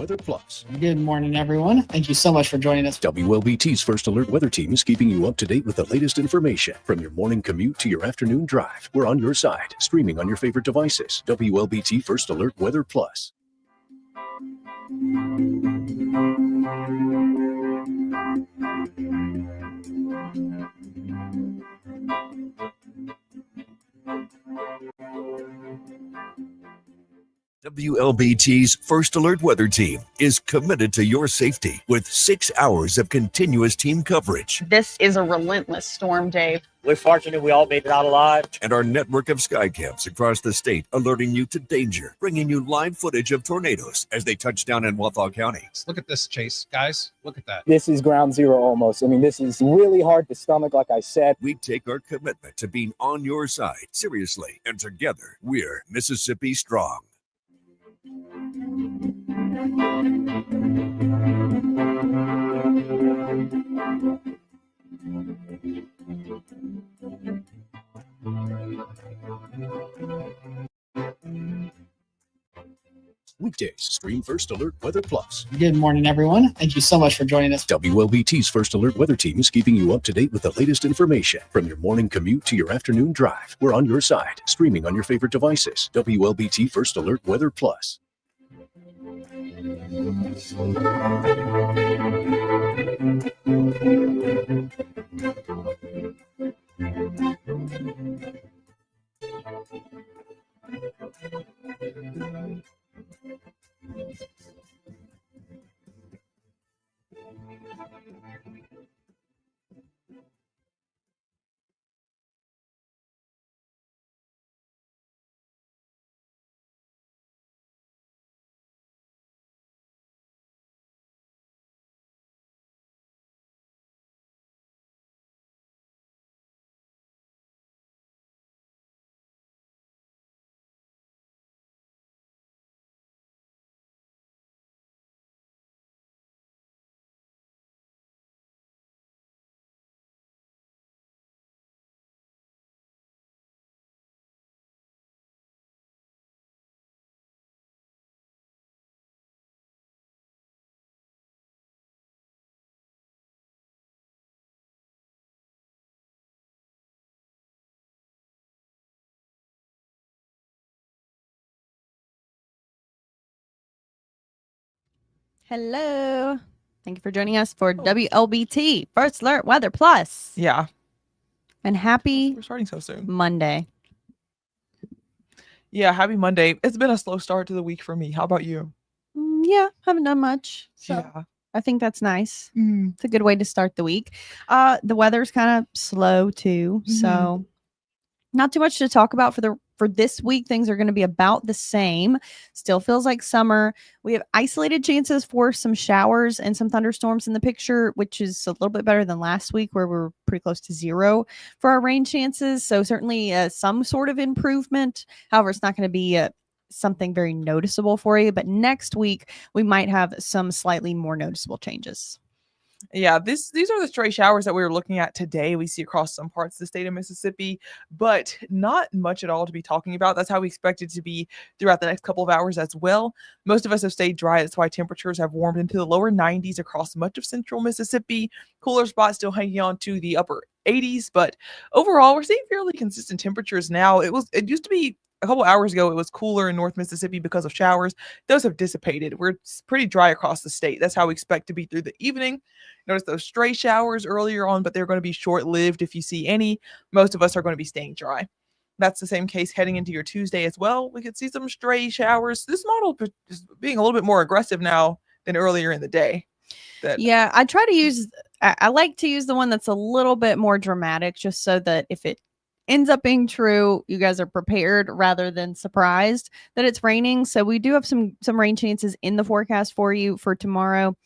Weather Plus. Good morning, everyone. Thank you so much for joining us. WLBT's First Alert Weather Team is keeping you up to date with the latest information. From your morning commute to your afternoon drive, we're on your side, streaming on your favorite devices. WLBT First Alert Weather Plus. WLBT's First Alert Weather Team is committed to your safety with 6 hours of continuous team coverage. This is a relentless storm, Dave. We're fortunate we all made it out alive. And our network of sky cams across the state alerting you to danger, bringing you live footage of tornadoes as they touch down in Wathau County. Look at this, Chase. Guys, look at that. This is ground zero almost. I mean, this is really hard to stomach, like I said. We take our commitment to being on your side seriously, and together we're Mississippi Strong. Weekdays, stream First Alert Weather Plus. Good morning, everyone. Thank you so much for joining us. WLBT's First Alert Weather Team is keeping you up to date with the latest information. From your morning commute to your afternoon drive, we're on your side, streaming on your favorite devices. WLBT First Alert Weather Plus. Hello. Thank you for joining us for WLBT First Alert Weather Plus. Yeah. And happy We're starting so soon. Monday. Yeah, happy Monday. It's been a slow start to the week for me. How about you? Yeah, haven't done much. So Yeah. I think that's nice. It's a good way to start the week. The weather's kind of slow too, so not too much to talk about for this week. Things are going to be about the same. Still feels like summer. We have isolated chances for some showers and some thunderstorms in the picture, which is a little bit better than last week where we were pretty close to zero for our rain chances. So certainly some sort of improvement. However, it's not going to be something very noticeable for you. But next week, we might have some slightly more noticeable changes. Yeah, these are the stray showers that we were looking at today. We see across some parts of the state of Mississippi, but not much at all to be talking about. That's how we expect it to be throughout the next couple of hours as well. Most of us have stayed dry. That's why temperatures have warmed into the lower 90s across much of central Mississippi. Cooler spots still hanging on to the upper 80s, but overall, we're seeing fairly consistent temperatures now. It used to be a couple hours ago, it was cooler in North Mississippi because of showers. Those have dissipated. We're pretty dry across the state. That's how we expect to be through the evening. Notice those stray showers earlier on, but they're going to be short-lived if you see any. Most of us are going to be staying dry. That's the same case heading into your Tuesday as well. We could see some stray showers. This model is being a little bit more aggressive now than earlier in the day. Yeah, I like to use the one that's a little bit more dramatic, just so that if it ends up being true, you guys are prepared rather than surprised that it's raining. So we do have some rain chances in the forecast for you for tomorrow.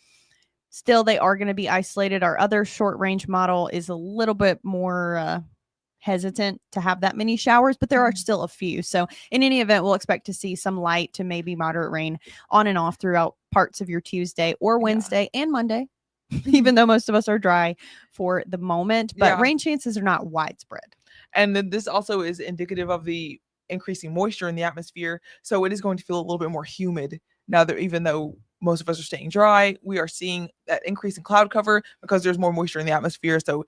Still, they are going to be isolated. Our other short range model is a little bit more hesitant to have that many showers, but there are still a few. So in any event, we'll expect to see some light to maybe moderate rain on and off throughout parts of your Tuesday or Wednesday and Monday, even though most of us are dry for the moment. But rain chances are not widespread. And then this also is indicative of the increasing moisture in the atmosphere. So it is going to feel a little bit more humid now that even though most of us are staying dry. We are seeing that increase in cloud cover because there's more moisture in the atmosphere. So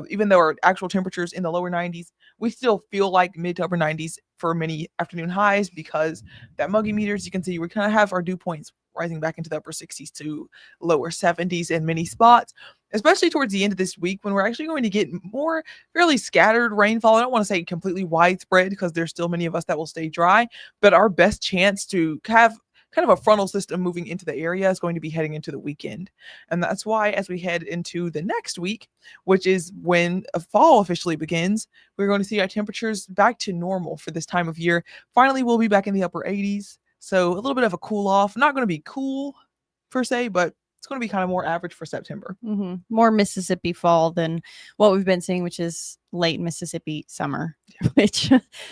even though our actual temperatures in the lower 90s, we still feel like mid to upper 90s for many afternoon highs because that muggy meters, you can see we kind of have our dew points rising back into the upper 60s to lower 70s in many spots, especially towards the end of this week when we're actually going to get more fairly scattered rainfall. I don't want to say completely widespread because there's still many of us that will stay dry, but our best chance to have kind of a frontal system moving into the area is going to be heading into the weekend. And that's why as we head into the next week, which is when fall officially begins, we're going to see our temperatures back to normal for this time of year. Finally, we'll be back in the upper 80s. So a little bit of a cool off, not going to be cool per se, but it's going to be kind of more average for September. More Mississippi fall than what we've been seeing, which is late Mississippi summer, which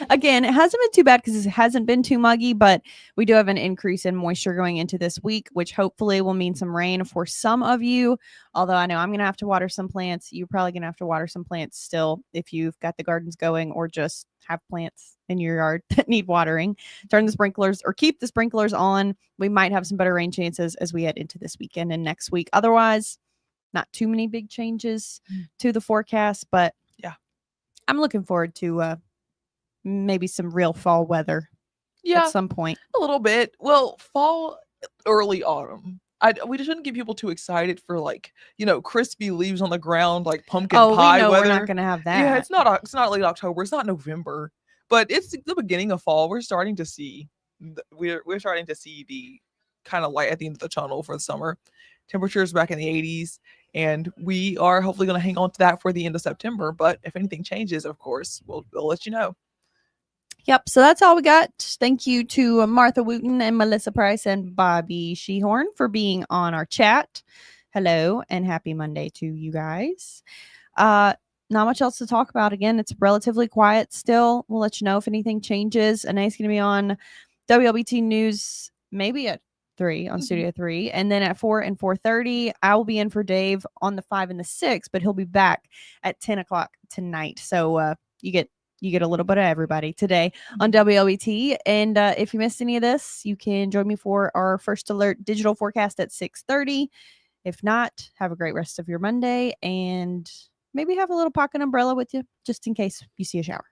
again, it hasn't been too bad because it hasn't been too muggy, but we do have an increase in moisture going into this week, which hopefully will mean some rain for some of you. Although I know I'm going to have to water some plants. You're probably going to have to water some plants still if you've got the gardens going or just have plants in your yard that need watering. Turn the sprinklers or keep the sprinklers on. We might have some better rain chances as we head into this weekend and next week. Otherwise, not too many big changes to the forecast, but yeah, I'm looking forward to maybe some real fall weather at some point. A little bit. Well, fall, early autumn. We shouldn't get people too excited for crispy leaves on the ground, like pumpkin pie we know weather. We're not going to have that. Yeah, it's not late October. It's not November, but it's the beginning of fall. We're starting to see we're starting to see the kind of light at the end of the tunnel for the summer. Temperatures back in the 80s, and we are hopefully going to hang on to that for the end of September. But if anything changes, of course, we'll let you know. Yep. So that's all we got. Thank you to Martha Wooten and Melissa Price and Bobby Shehorn for being on our chat. Hello and happy Monday to you guys. Not much else to talk about. Again, it's relatively quiet still. We'll let you know if anything changes. Anna's going to be on WLBT News maybe at 3 on Studio 3. And then at 4 and 4:30, I will be in for Dave on the 5 and the 6, but he'll be back at 10 o'clock tonight. So you get a little bit of everybody today on WLBT. And if you missed any of this, you can join me for our First Alert digital forecast at 6:30. If not, have a great rest of your Monday and maybe have a little pocket umbrella with you just in case you see a shower.